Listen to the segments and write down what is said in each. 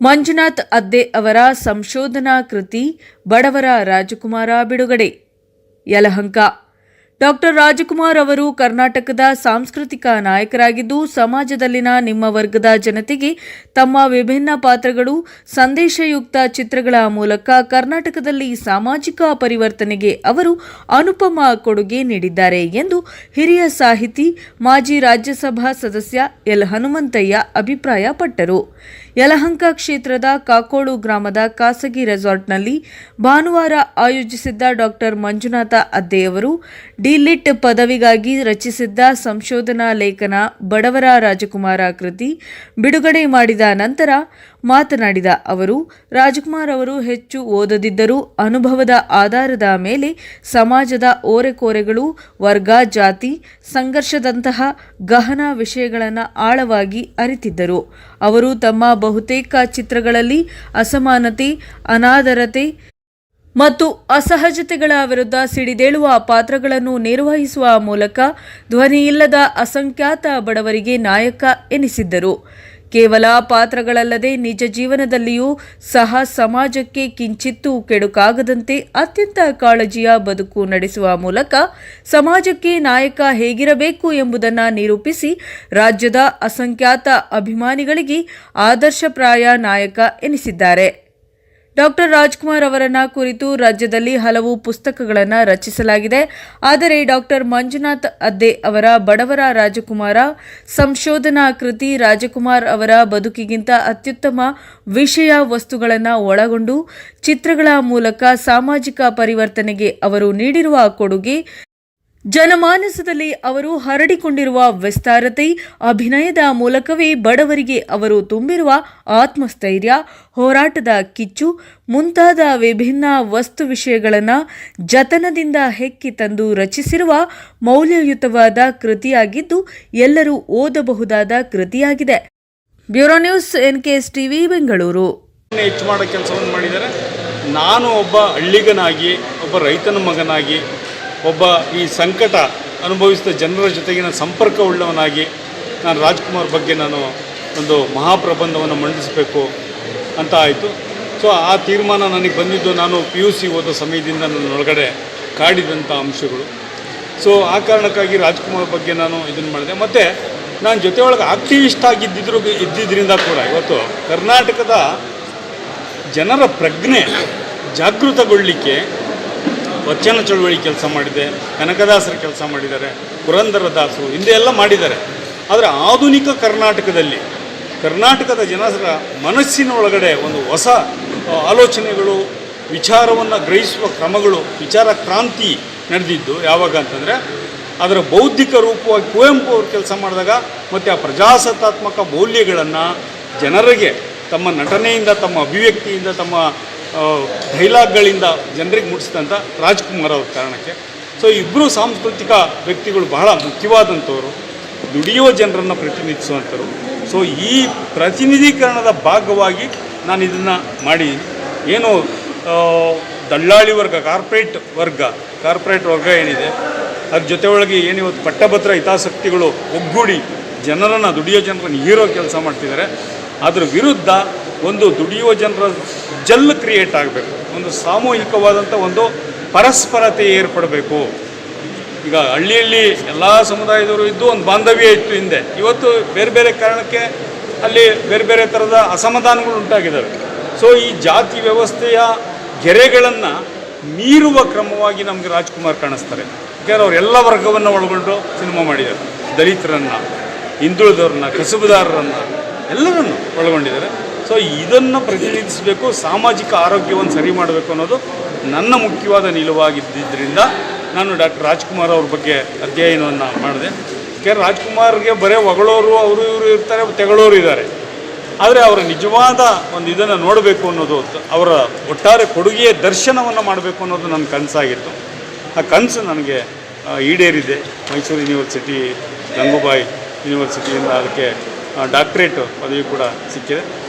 ಮಂಜುನಾಥ್ ಅದ್ದೆ ಅವರ ಸಂಶೋಧನಾ ಕೃತಿ ಬಡವರ ರಾಜಕುಮಾರ ಬಿಡುಗಡೆ. ಯಲಹಂಕ. ಡಾಕ್ಟರ್ ರಾಜಕುಮಾರ್ ಅವರು ಕರ್ನಾಟಕದ ಸಾಂಸ್ಕೃತಿಕ ನಾಯಕರಾಗಿದ್ದು, ಸಮಾಜದಲ್ಲಿನ ನಿಮ್ಮ ವರ್ಗದ ಜನತೆಗೆ ತಮ್ಮ ವಿಭಿನ್ನ ಪಾತ್ರಗಳು, ಸಂದೇಶಯುಕ್ತ ಚಿತ್ರಗಳ ಮೂಲಕ ಕರ್ನಾಟಕದಲ್ಲಿ ಸಾಮಾಜಿಕ ಪರಿವರ್ತನೆಗೆ ಅವರು ಅನುಪಮ ಕೊಡುಗೆ ನೀಡಿದ್ದಾರೆ ಎಂದು ಹಿರಿಯ ಸಾಹಿತಿ, ಮಾಜಿ ರಾಜ್ಯಸಭಾ ಸದಸ್ಯ ಎಲ್ ಹನುಮಂತಯ್ಯ ಅಭಿಪ್ರಾಯಪಟ್ಟರು. ಯಲಹಂಕ ಕ್ಷೇತ್ರದ ಕಾಕೋಡು ಗ್ರಾಮದ ಖಾಸಗಿ ರೆಸಾರ್ಟ್ನಲ್ಲಿ ಭಾನುವಾರ ಆಯೋಜಿಸಿದ್ದ ಡಾಕ್ಟರ್ ಮಂಜುನಾಥ ಅದ್ದೆಯವರು ಡಿ.ಲಿಟ್ ಪದವಿಗಾಗಿ ರಚಿಸಿದ್ದ ಸಂಶೋಧನಾ ಲೇಖನ ಬಡವರ ರಾಜಕುಮಾರ ಕೃತಿ ಬಿಡುಗಡೆ ಮಾಡಿದ ನಂತರ ಮಾತನಾಡಿದ ಅವರು, ರಾಜಕುಮಾರ್ ಅವರು ಹೆಚ್ಚು ಓದದಿದ್ದರೂ ಅನುಭವದ ಆಧಾರದ ಮೇಲೆ ಸಮಾಜದ ಓರೆಕೋರೆಗಳು, ವರ್ಗ, ಜಾತಿ, ಸಂಘರ್ಷದಂತಹ ಗಹನ ವಿಷಯಗಳನ್ನು ಆಳವಾಗಿ ಅರಿತಿದ್ದರು. ಅವರು ತಮ್ಮ ಬಹುತೇಕ ಚಿತ್ರಗಳಲ್ಲಿ ಅಸಮಾನತೆ, ಅನಾದರತೆ ಮತ್ತು ಅಸಹಜತೆಗಳ ವಿರುದ್ಧ ಸಿಡಿದೇಳುವ ಪಾತ್ರಗಳನ್ನು ನಿರ್ವಹಿಸುವ ಮೂಲಕ ಧ್ವನಿಯಿಲ್ಲದ ಅಸಂಖ್ಯಾತ ಬಡವರಿಗೆ ನಾಯಕ ಎನಿಸಿದ್ದರು. ಕೇವಲ ಪಾತ್ರಗಳಲ್ಲದೆ ನಿಜ ಜೀವನದಲ್ಲಿಯೂ ಸಹ ಸಮಾಜಕ್ಕೆ ಕಿಂಚಿತ್ತೂ ಕೆಡುಕಾಗದಂತೆ ಅತ್ಯಂತ ಕಾಳಜಿಯ ಬದುಕು ನಡೆಸುವ ಮೂಲಕ ಸಮಾಜಕ್ಕೆ ನಾಯಕ ಹೇಗಿರಬೇಕು ಎಂಬುದನ್ನು ನಿರೂಪಿಸಿ ರಾಜ್ಯದ ಅಸಂಖ್ಯಾತ ಅಭಿಮಾನಿಗಳಿಗೆ ಆದರ್ಶಪ್ರಾಯ ನಾಯಕ ಎನಿಸಿದ್ದಾರೆ. ಡಾಕ್ಟರ್ ರಾಜ್ಕುಮಾರ್ ಅವರನ್ನ ಕುರಿತು ರಾಜ್ಯದಲ್ಲಿ ಹಲವು ಪುಸ್ತಕಗಳನ್ನು ರಚಿಸಲಾಗಿದೆ. ಆದರೆ ಡಾಕ್ಟರ್ ಮಂಜುನಾಥ್ ಅದ್ದೆ ಅವರ ಬಡವರ ರಾಜಕುಮಾರ ಸಂಶೋಧನಾ ಕೃತಿ ರಾಜಕುಮಾರ್ ಅವರ ಬದುಕಿಗಿಂತ ಅತ್ಯುತ್ತಮ ವಿಷಯ ವಸ್ತುಗಳನ್ನು ಒಳಗೊಂಡು ಚಿತ್ರಗಳ ಮೂಲಕ ಸಾಮಾಜಿಕ ಪರಿವರ್ತನೆಗೆ ಅವರು ನೀಡಿರುವ ಕೊಡುಗೆ, ಜನಮಾನಸದಲ್ಲಿ ಅವರು ಹರಡಿಕೊಂಡಿರುವ ವಿಸ್ತಾರತೆ, ಅಭಿನಯದ ಮೂಲಕವೇ ಬಡವರಿಗೆ ಅವರು ತುಂಬಿರುವ ಆತ್ಮಸ್ಥೈರ್ಯ, ಹೋರಾಟದ ಕಿಚ್ಚು ಮುಂತಾದ ವಿಭಿನ್ನ ವಸ್ತು ವಿಷಯಗಳನ್ನು ಜತನದಿಂದ ಹೆಕ್ಕಿ ತಂದು ರಚಿಸಿರುವ ಮೌಲ್ಯಯುತವಾದ ಕೃತಿಯಾಗಿದ್ದು ಎಲ್ಲರೂ ಓದಬಹುದಾದ ಕೃತಿಯಾಗಿದೆ. Bureau news, NKS TV, Bengaluru. ಹೆಚ್ಚು ಮಾಡೋ ಕೆಲಸವನ್ನು ಮಾಡಿದ್ದಾರೆ. ನಾನು ಒಬ್ಬ ಹಳ್ಳಿಗನಾಗಿ, ಒಬ್ಬ ರೈತನ ಮಗನಾಗಿ, ಒಬ್ಬ ಈ ಸಂಕಟ ಅನುಭವಿಸಿದ ಜನರ ಜೊತೆಗಿನ ಸಂಪರ್ಕವುಳ್ಳವನಾಗಿ ನಾನು ರಾಜ್ಕುಮಾರ್ ಬಗ್ಗೆ ನಾನು ಒಂದು ಮಹಾಪ್ರಬಂಧವನ್ನು ಮಂಡಿಸಬೇಕು ಅಂತ ಆಯಿತು. ಸೊ ಆ ತೀರ್ಮಾನ ನನಗೆ ಬಂದಿದ್ದು ನಾನು PUC ಓದೋ ಸಮಯದಿಂದ ನನ್ನೊಳಗಡೆ ಕಾಡಿದಂಥ ಅಂಶಗಳು. ಸೊ ಆ ಕಾರಣಕ್ಕಾಗಿ ರಾಜ್ಕುಮಾರ್ ಬಗ್ಗೆ ನಾನು ಇದನ್ನು ಮಾಡಿದೆ. ಮತ್ತು ನಾನು ಜೊತೆಯೊಳಗೆ ಆಕ್ಟಿವಿಸ್ಟ್ ಇದ್ದಿದ್ದರಿಂದ ಕೂಡ ಇವತ್ತು ಕರ್ನಾಟಕದ ಜನರ ಪ್ರಜ್ಞೆ ಜಾಗೃತಗೊಳ್ಳಲಿಕ್ಕೆ ವಚನ ಚಳುವಳಿ ಕೆಲಸ ಮಾಡಿದೆ, ಕನಕದಾಸರ ಕೆಲಸ ಮಾಡಿದ್ದಾರೆ, ಪುರಂದರದಾಸರು ಹಿಂದೆ ಎಲ್ಲ ಮಾಡಿದ್ದಾರೆ. ಆದರೆ ಆಧುನಿಕ ಕರ್ನಾಟಕದ ಜನರ ಮನಸ್ಸಿನ ಒಳಗಡೆ ಒಂದು ಹೊಸ ಆಲೋಚನೆಗಳು, ವಿಚಾರವನ್ನು ಗ್ರಹಿಸುವ ಕ್ರಮಗಳು, ವಿಚಾರ ಕ್ರಾಂತಿ ನಡೆದಿದ್ದು ಯಾವಾಗ ಅಂತಂದರೆ ಅದರ ಬೌದ್ಧಿಕ ರೂಪವಾಗಿ ಕುವೆಂಪು ಅವರು ಕೆಲಸ ಮಾಡಿದಾಗ, ಮತ್ತು ಆ ಪ್ರಜಾಸತ್ತಾತ್ಮಕ ಮೌಲ್ಯಗಳನ್ನು ಜನರಿಗೆ ತಮ್ಮ ನಟನೆಯಿಂದ, ತಮ್ಮ ಅಭಿವ್ಯಕ್ತಿಯಿಂದ, ತಮ್ಮ ಡೈಲಾಗ್ಗಳಿಂದ ಜನರಿಗೆ ಮುಟ್ಟಿಸಿದಂಥ ರಾಜ್ಕುಮಾರ್ ಅವ್ರ ಕಾರಣಕ್ಕೆ. ಸೊ ಇಬ್ಬರು ಸಾಂಸ್ಕೃತಿಕ ವ್ಯಕ್ತಿಗಳು ಬಹಳ ಮುಖ್ಯವಾದಂಥವರು, ದುಡಿಯುವ ಜನರನ್ನು ಪ್ರತಿನಿಧಿಸುವಂಥವ್ರು. ಸೊ ಈ ಪ್ರತಿನಿಧೀಕರಣದ ಭಾಗವಾಗಿ ನಾನು ಇದನ್ನು ಮಾಡಿದ್ದೀನಿ. ಏನು ದಳ್ಳಾಳಿ ವರ್ಗ, ಕಾರ್ಪೊರೇಟ್ ವರ್ಗ ಏನಿದೆ, ಅದ್ರ ಜೊತೆ ಒಳಗೆ ಏನಿವತ್ತು ಪಟ್ಟಭದ್ರ ಹಿತಾಸಕ್ತಿಗಳು ಒಗ್ಗೂಡಿ ದುಡಿಯೋ ಜನರನ್ನು ಹೀರೋ ಕೆಲಸ ಮಾಡ್ತಿದ್ದಾರೆ. ಅದರ ವಿರುದ್ಧ ಒಂದು ದುಡಿಯುವ ಜನರ ಜಲ್ ಕ್ರಿಯೇಟ್ ಆಗಬೇಕು, ಒಂದು ಸಾಮೂಹಿಕವಾದಂಥ ಒಂದು ಪರಸ್ಪರತೆ ಏರ್ಪಡಬೇಕು. ಈಗ ಹಳ್ಳಿಯಲ್ಲಿ ಎಲ್ಲ ಸಮುದಾಯದವರು ಇದ್ದು ಒಂದು ಬಾಂಧವ್ಯ ಇತ್ತು ಹಿಂದೆ. ಇವತ್ತು ಬೇರೆ ಬೇರೆ ಕಾರಣಕ್ಕೆ ಅಲ್ಲಿ ಬೇರೆ ಬೇರೆ ಥರದ ಅಸಮಾಧಾನಗಳು ಉಂಟಾಗಿದ್ದಾವೆ. ಸೊ ಈ ಜಾತಿ ವ್ಯವಸ್ಥೆಯ ಗೆರೆಗಳನ್ನು ಮೀರುವ ಕ್ರಮವಾಗಿ ನಮಗೆ ರಾಜ್ಕುಮಾರ್ ಕಾಣಿಸ್ತಾರೆ. ಯಾಕೆಂದರೆ ಅವರೆಲ್ಲ ವರ್ಗವನ್ನು ಒಳಗೊಂಡು ಸಿನಿಮಾ ಮಾಡಿದ್ದಾರೆ. ದಲಿತರನ್ನು, ಹಿಂದುಳಿದವ್ರನ್ನ, ಕಸುಬುದಾರರನ್ನು ಎಲ್ಲರನ್ನು ಒಳಗೊಂಡಿದ್ದಾರೆ. ಸೊ ಇದನ್ನು ಪ್ರತಿನಿಧಿಸಬೇಕು, ಸಾಮಾಜಿಕ ಆರೋಗ್ಯವನ್ನು ಸರಿ ಮಾಡಬೇಕು ಅನ್ನೋದು ನನ್ನ ಮುಖ್ಯವಾದ ನಿಲುವಾಗಿದ್ದರಿಂದ ನಾನು ಡಾಕ್ಟರ್ ರಾಜ್ಕುಮಾರ್ ಅವ್ರ ಬಗ್ಗೆ ಅಧ್ಯಯನವನ್ನು ಮಾಡಿದೆ. ಯಾಕೆಂದರೆ ರಾಜ್ಕುಮಾರ್ಗೆ ಬರೀ ಹೊಗಳೋರು ಅವರು ಇವರು ಇರ್ತಾರೆ, ತೆಗಳೋರು ಇದ್ದಾರೆ. ಆದರೆ ಅವರ ನಿಜವಾದ ಒಂದು ಇದನ್ನು ನೋಡಬೇಕು ಅನ್ನೋದು, ಅವರ ಒಟ್ಟಾರೆ ಕೊಡುಗೆಯ ದರ್ಶನವನ್ನು ಮಾಡಬೇಕು ಅನ್ನೋದು ನನ್ನ ಕನಸಾಗಿತ್ತು. ಆ ಕನಸು ನನಗೆ ಈಡೇರಿದೆ. ಮೈಸೂರು ಯೂನಿವರ್ಸಿಟಿ, ಗಂಗೂಬಾಯಿ ಯೂನಿವರ್ಸಿಟಿಯಿಂದ ಅದಕ್ಕೆ ಡಾಕ್ಟ್ರೇಟ್ ಪದವಿ ಕೂಡ ಸಿಕ್ಕಿದೆ.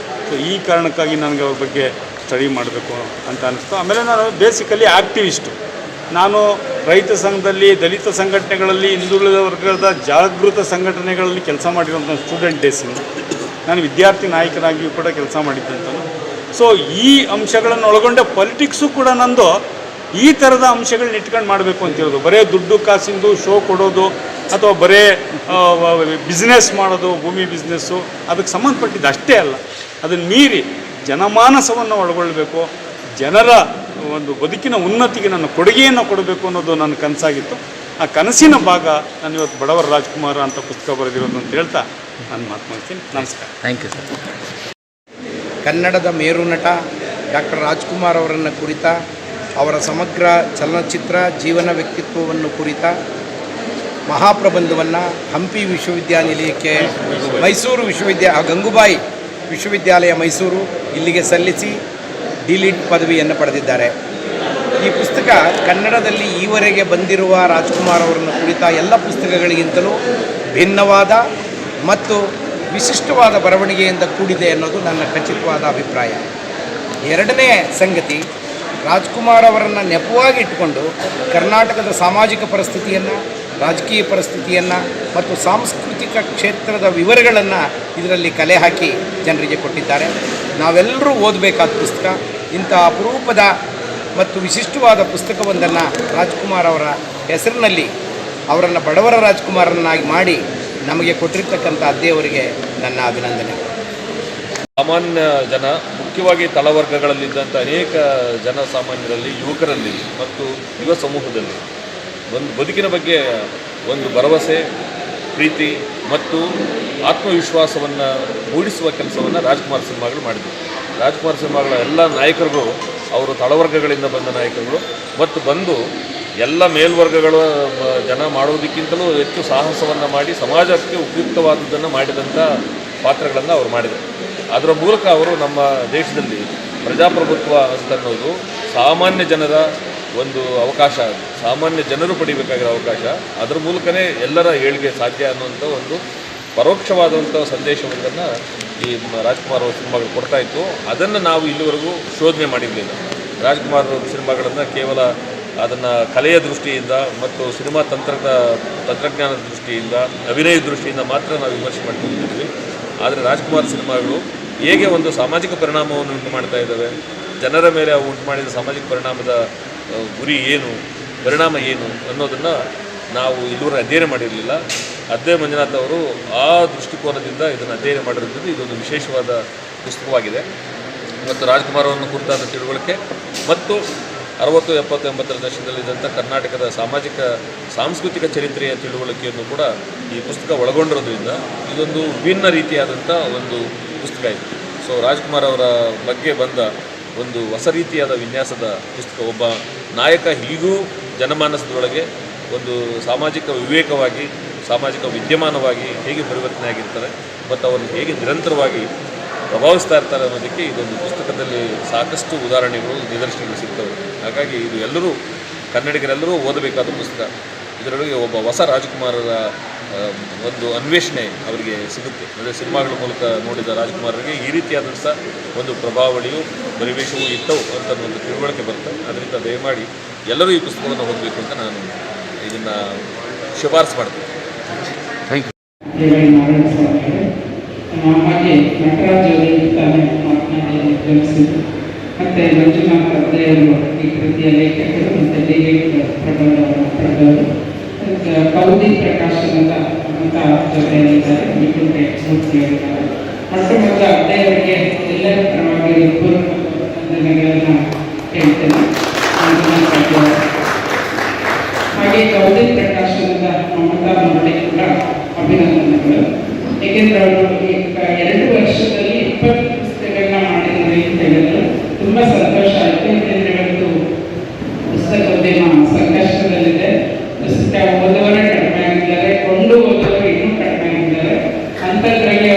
ಸೊ ಈ ಕಾರಣಕ್ಕಾಗಿ ನನಗೆ ಅವ್ರ ಬಗ್ಗೆ ಸ್ಟಡಿ ಮಾಡಬೇಕು ಅಂತ ಅನ್ನಿಸ್ತು. ಆಮೇಲೆ ನಾನು ಬೇಸಿಕಲಿ ಆ್ಯಕ್ಟಿವಿಸ್ಟು. ನಾನು ರೈತ ಸಂಘದಲ್ಲಿ, ದಲಿತ ಸಂಘಟನೆಗಳಲ್ಲಿ, ಹಿಂದುಳಿದ ವರ್ಗದ ಜಾಗೃತ ಸಂಘಟನೆಗಳಲ್ಲಿ ಕೆಲಸ ಮಾಡಿರೋಂಥ ಸ್ಟೂಡೆಂಟ್ ಡೇಸಿಂದ ನಾನು ವಿದ್ಯಾರ್ಥಿ ನಾಯಕನಾಗಿಯೂ ಕೂಡ ಕೆಲಸ ಮಾಡಿದ್ದಂಥನು. ಸೊ ಈ ಅಂಶಗಳನ್ನು ಒಳಗೊಂಡ ಪೊಲಿಟಿಕ್ಸು ಕೂಡ ನಂದು ಈ ಥರದ ಅಂಶಗಳನ್ನ ಇಟ್ಕೊಂಡು ಮಾಡಬೇಕು ಅಂತಿರೋದು. ಬರೀ ದುಡ್ಡು ಕಾಸಿಂದು ಶೋ ಕೊಡೋದು ಅಥವಾ ಬರೀ ಬಿಸ್ನೆಸ್ ಮಾಡೋದು, ಭೂಮಿ ಬಿಸ್ನೆಸ್ಸು ಅದಕ್ಕೆ ಸಂಬಂಧಪಟ್ಟಿದ್ದು ಅಷ್ಟೇ ಅಲ್ಲ. ಅದನ್ನು ಮೀರಿ ಜನಮಾನಸವನ್ನು ಒಳಗೊಳ್ಳಬೇಕು, ಜನರ ಒಂದು ಬದುಕಿನ ಉನ್ನತಿಗೆ ನನ್ನ ಕೊಡುಗೆಯನ್ನು ಕೊಡಬೇಕು ಅನ್ನೋದು ನನ್ನ ಕನಸಾಗಿತ್ತು. ಆ ಕನಸಿನ ಭಾಗ ನಾನು ಇವತ್ತು ಬಡವರ ರಾಜ್ಕುಮಾರ ಅಂತ ಪುಸ್ತಕ ಬರೆದಿರೋದು ಅಂತ ಹೇಳ್ತಾ ನಾನು ಮಾತು ಮಾಡ್ತೀನಿ. ನಮಸ್ಕಾರ. Thank you sir. ಕನ್ನಡದ ಮೇರು ನಟ ಡಾಕ್ಟರ್ ರಾಜ್ಕುಮಾರ್ ಅವರನ್ನು ಕುರಿತ ಅವರ ಸಮಗ್ರ ಚಲನಚಿತ್ರ ಜೀವನ ವ್ಯಕ್ತಿತ್ವವನ್ನು ಕುರಿತ ಮಹಾಪ್ರಬಂಧವನ್ನು ಹಂಪಿ ವಿಶ್ವವಿದ್ಯಾನಿಲಯಕ್ಕೆ ಮೈಸೂರು ಗಂಗೂಬಾಯಿ ವಿಶ್ವವಿದ್ಯಾಲಯ ಮೈಸೂರು ಇಲ್ಲಿಗೆ ಸಲ್ಲಿಸಿ ಡಿ.ಲಿಟ್ ಪದವಿಯನ್ನು ಪಡೆದಿದ್ದಾರೆ. ಈ ಪುಸ್ತಕ ಕನ್ನಡದಲ್ಲಿ ಈವರೆಗೆ ಬಂದಿರುವ ರಾಜ್ಕುಮಾರ್ ಅವರನ್ನು ಕುರಿತ ಎಲ್ಲ ಪುಸ್ತಕಗಳಿಗಿಂತಲೂ ಭಿನ್ನವಾದ ಮತ್ತು ವಿಶಿಷ್ಟವಾದ ಬರವಣಿಗೆಯಿಂದ ಕೂಡಿದೆ ಅನ್ನೋದು ನನ್ನ ಖಚಿತವಾದ ಅಭಿಪ್ರಾಯ. ಎರಡನೇ ಸಂಗತಿ, ರಾಜ್ಕುಮಾರ್ ಅವರನ್ನು ನೆಪವಾಗಿ ಇಟ್ಟುಕೊಂಡು ಕರ್ನಾಟಕದ ಸಾಮಾಜಿಕ ಪರಿಸ್ಥಿತಿಯನ್ನು, ರಾಜಕೀಯ ಪರಿಸ್ಥಿತಿಯನ್ನು ಮತ್ತು ಸಾಂಸ್ಕೃತಿಕ ಕ್ಷೇತ್ರದ ವಿವರಗಳನ್ನು ಇದರಲ್ಲಿ ಕಲೆ ಹಾಕಿ ಜನರಿಗೆ ಕೊಟ್ಟಿದ್ದಾರೆ. ನಾವೆಲ್ಲರೂ ಓದಬೇಕಾದ ಪುಸ್ತಕ. ಇಂಥ ಅಪರೂಪದ ಮತ್ತು ವಿಶಿಷ್ಟವಾದ ಪುಸ್ತಕವೊಂದನ್ನು ರಾಜ್ಕುಮಾರ್ ಅವರ ಹೆಸರಿನಲ್ಲಿ ಅವರನ್ನು ಬಡವರ ರಾಜ್ಕುಮಾರನ್ನಾಗಿ ಮಾಡಿ ನಮಗೆ ಕೊಟ್ಟಿರ್ತಕ್ಕಂಥ ಅದ್ದೆಯವರಿಗೆ ನನ್ನ ಅಭಿನಂದನೆ. ಸಾಮಾನ್ಯ ಜನ, ಮುಖ್ಯವಾಗಿ ತಳವರ್ಗಗಳಲ್ಲಿದ್ದಂಥ ಅನೇಕ ಜನಸಾಮಾನ್ಯರಲ್ಲಿ, ಯುವಕರಲ್ಲಿ ಮತ್ತು ಯುವ ಸಮೂಹದಲ್ಲಿ ಒಂದು ಬದುಕಿನ ಬಗ್ಗೆ ಒಂದು ಭರವಸೆ, ಪ್ರೀತಿ ಮತ್ತು ಆತ್ಮವಿಶ್ವಾಸವನ್ನು ಮೂಡಿಸುವ ಕೆಲಸವನ್ನು ರಾಜ್ಕುಮಾರ್ ಸಿನಿಮಾಗಳು ಮಾಡಿದರು. ರಾಜ್ಕುಮಾರ್ ಸಿನಿಮಾಗಳ ಎಲ್ಲ ನಾಯಕರುಗಳು ಅವರು ತಳವರ್ಗಗಳಿಂದ ಬಂದ ನಾಯಕರುಗಳು ಮತ್ತು ಬಂದು ಎಲ್ಲ ಮೇಲ್ವರ್ಗಗಳ ಜನ ಮಾಡೋದಕ್ಕಿಂತಲೂ ಹೆಚ್ಚು ಸಾಹಸವನ್ನು ಮಾಡಿ ಸಮಾಜಕ್ಕೆ ಉಪಯುಕ್ತವಾದದ್ದನ್ನು ಮಾಡಿದಂಥ ಪಾತ್ರಗಳನ್ನು ಅವರು ಮಾಡಿದರು. ಅದರ ಮೂಲಕ ಅವರು ನಮ್ಮ ದೇಶದಲ್ಲಿ ಪ್ರಜಾಪ್ರಭುತ್ವ ಅಂತನ್ನೋದು ಸಾಮಾನ್ಯ ಜನರ ಒಂದು ಅವಕಾಶ, ಸಾಮಾನ್ಯ ಜನರು ಪಡಿಬೇಕಾಗಿರೋ ಅವಕಾಶ, ಅದರ ಮೂಲಕನೇ ಎಲ್ಲರ ಏಳಿಗೆ ಸಾಧ್ಯ ಅನ್ನುವಂಥ ಒಂದು ಪರೋಕ್ಷವಾದಂಥ ಸಂದೇಶವೊಂದನ್ನು ಈ ರಾಜ್ಕುಮಾರ್ ಅವ್ರ ಸಿನಿಮಾಗಳು ಕೊಡ್ತಾಯಿತ್ತು. ಅದನ್ನು ನಾವು ಇಲ್ಲಿವರೆಗೂ ಶೋಧನೆ ಮಾಡಿರಲಿಲ್ಲ. ರಾಜ್ಕುಮಾರ್ ಸಿನಿಮಾಗಳನ್ನು ಕೇವಲ ಅದನ್ನು ಕಲೆಯ ದೃಷ್ಟಿಯಿಂದ ಮತ್ತು ಸಿನಿಮಾ ತಂತ್ರಜ್ಞಾನದ ದೃಷ್ಟಿಯಿಂದ, ಅಭಿನಯದ ದೃಷ್ಟಿಯಿಂದ ಮಾತ್ರ ನಾವು ವಿಮರ್ಶೆ ಮಾಡ್ಕೊಂಡಿದ್ವಿ. ಆದರೆ ರಾಜ್ಕುಮಾರ್ ಸಿನಿಮಾಗಳು ಹೇಗೆ ಒಂದು ಸಾಮಾಜಿಕ ಪರಿಣಾಮವನ್ನು ಉಂಟು ಮಾಡ್ತಾ ಇದ್ದಾವೆ, ಜನರ ಮೇಲೆ ಅವು ಉಂಟು ಮಾಡಿದ ಸಾಮಾಜಿಕ ಪರಿಣಾಮದ ಗುರಿ ಏನು, ಪರಿಣಾಮ ಏನು ಅನ್ನೋದನ್ನು ನಾವು ಇಲ್ಲಿವರೆಗೆ ಅಧ್ಯಯನ ಮಾಡಿರಲಿಲ್ಲ. ಅದ್ದೇ ಮಂಜುನಾಥ್ ಅವರು ಆ ದೃಷ್ಟಿಕೋನದಿಂದ ಇದನ್ನು ಅಧ್ಯಯನ ಮಾಡಿರೋದ್ರಿಂದ ಇದೊಂದು ವಿಶೇಷವಾದ ಪುಸ್ತಕವಾಗಿದೆ. ಮತ್ತು ರಾಜ್ಕುಮಾರ್ ಅವರನ್ನು ಕುರಿತಾದ ತಿಳುವಳಿಕೆ ಮತ್ತು 60, 70, 80ರ ದಶಕದಲ್ಲಿದ್ದಂಥ ಕರ್ನಾಟಕದ ಸಾಂಸ್ಕೃತಿಕ ಚರಿತ್ರೆಯ ತಿಳುವಳಿಕೆಯನ್ನು ಕೂಡ ಈ ಪುಸ್ತಕ ಒಳಗೊಂಡಿರೋದ್ರಿಂದ ಇದೊಂದು ವಿಭಿನ್ನ ರೀತಿಯಾದಂಥ ಒಂದು ಪುಸ್ತಕ ಇದೆ. ಸೊ ರಾಜ್ಕುಮಾರ್ ಅವರ ಬಗ್ಗೆ ಬಂದ ಒಂದು ಹೊಸ ರೀತಿಯಾದ ವಿನ್ಯಾಸದ ಪುಸ್ತಕ. ಒಬ್ಬ ನಾಯಕ ಹೀಗೂ ಜನಮಾನಸದೊಳಗೆ ಒಂದು ಸಾಮಾಜಿಕ ವಿವೇಕವಾಗಿ, ಸಾಮಾಜಿಕ ವಿದ್ಯಮಾನವಾಗಿ ಹೇಗೆ ಪರಿವರ್ತನೆ ಆಗಿರ್ತಾರೆ ಮತ್ತು ಅವರನ್ನು ಹೇಗೆ ನಿರಂತರವಾಗಿ ಪ್ರಭಾವಿಸ್ತಾ ಇರ್ತಾರೆ ಅನ್ನೋದಕ್ಕೆ ಇದೊಂದು ಪುಸ್ತಕದಲ್ಲಿ ಸಾಕಷ್ಟು ಉದಾಹರಣೆಗಳು, ನಿದರ್ಶನಗಳು ಸಿಗ್ತವೆ. ಹಾಗಾಗಿ ಇದು ಎಲ್ಲರೂ ಕನ್ನಡಿಗರೆಲ್ಲರೂ ಓದಬೇಕಾದ ಪುಸ್ತಕ. ಇದರೊಳಗೆ ಒಬ್ಬ ಹೊಸ ರಾಜ್ಕುಮಾರರ ಒಂದು ಅನ್ವೇಷಣೆ ಅವರಿಗೆ ಸಿಗುತ್ತೆ. ಅಂದರೆ ಸಿನಿಮಾಗಳ ಮೂಲಕ ನೋಡಿದ ರಾಜ್ಕುಮಾರರಿಗೆ ಈ ರೀತಿಯಾದಂಥ ಒಂದು ಪ್ರಭಾವಳಿಯು, ಪರಿವೇಶವೂ ಇತ್ತವು ಅಂತ ಒಂದು ತಿಳುವಳಿಕೆ ಬರುತ್ತೆ. ಅದರಿಂದ ದಯಮಾಡಿ ಎಲ್ಲರೂ ಈ ಪುಸ್ತಕವನ್ನು ಓದಬೇಕು ಅಂತ ನಾನು ಇದನ್ನು ಶಿಫಾರಸು ಮಾಡ್ತೀನಿ. Thank you. ಹಾಗೆ ನಟರಾಜ್ ತಾನೇ ಮಾತನಾಡಿ ಗಮನಿಸಿದ್ರು. ಮತ್ತು ಮಂಜುನಾಥ್ ಅದ್ದೆಯವರು ಈ ಕೃತಿಯ ಲೇಖಕರು ಮತ್ತು ಡಿ.ಲಿಟ್ ಪಡೆದವರು. ಕೌದಿ ಪ್ರಕಾಶನದ ಅಂತ ಜೊತೆಯಲ್ಲಿದ್ದಾರೆ, ನಿಕುಂಟೆ ಮೂರ್ತಿಯವರಿದ್ದಾರೆ. ಮೊಟ್ಟ ಮೊದಲ ಅದ್ದೆಯವರಿಗೆ ಎಲ್ಲರ ಪರವಾಗಿ ವಂದನೆಗಳನ್ನು ಹೇಳ್ತೇನೆ. ಹಾಗೆ ಕೌದಿ ಪ್ರಕಾಶನದ ಮಮತಾ ನೋಡಿ ಕೂಡ ಅಭಿನಂದನೆಗಳು. ಏಕೆಂದರೆ ಅವರು 2 ವರ್ಷದಲ್ಲಿ 20 ಪುಸ್ತಕಗಳನ್ನ ಮಾಡಿದ್ದಾರೆ ಅಂತ ಹೇಳಿದ್ರು. ತುಂಬ ಸಂತೋಷ ಆಯಿತು. ಏಕೆಂದರೆ ಇವತ್ತು ಪುಸ್ತಕ ಉದ್ಯಮ ಸಂಕಷ್ಟದಲ್ಲಿದೆ. ಪುಸ್ತಕ ಓದುವವರೇ ಕಡಿಮೆ ಆಗಿದ್ದಾರೆ, ಕೊಂಡು ಓದುವವರು ಇನ್ನೂ ಕಡಿಮೆ ಆಗಿದ್ದಾರೆ. ಅಂಥದ್ರಲ್ಲಿ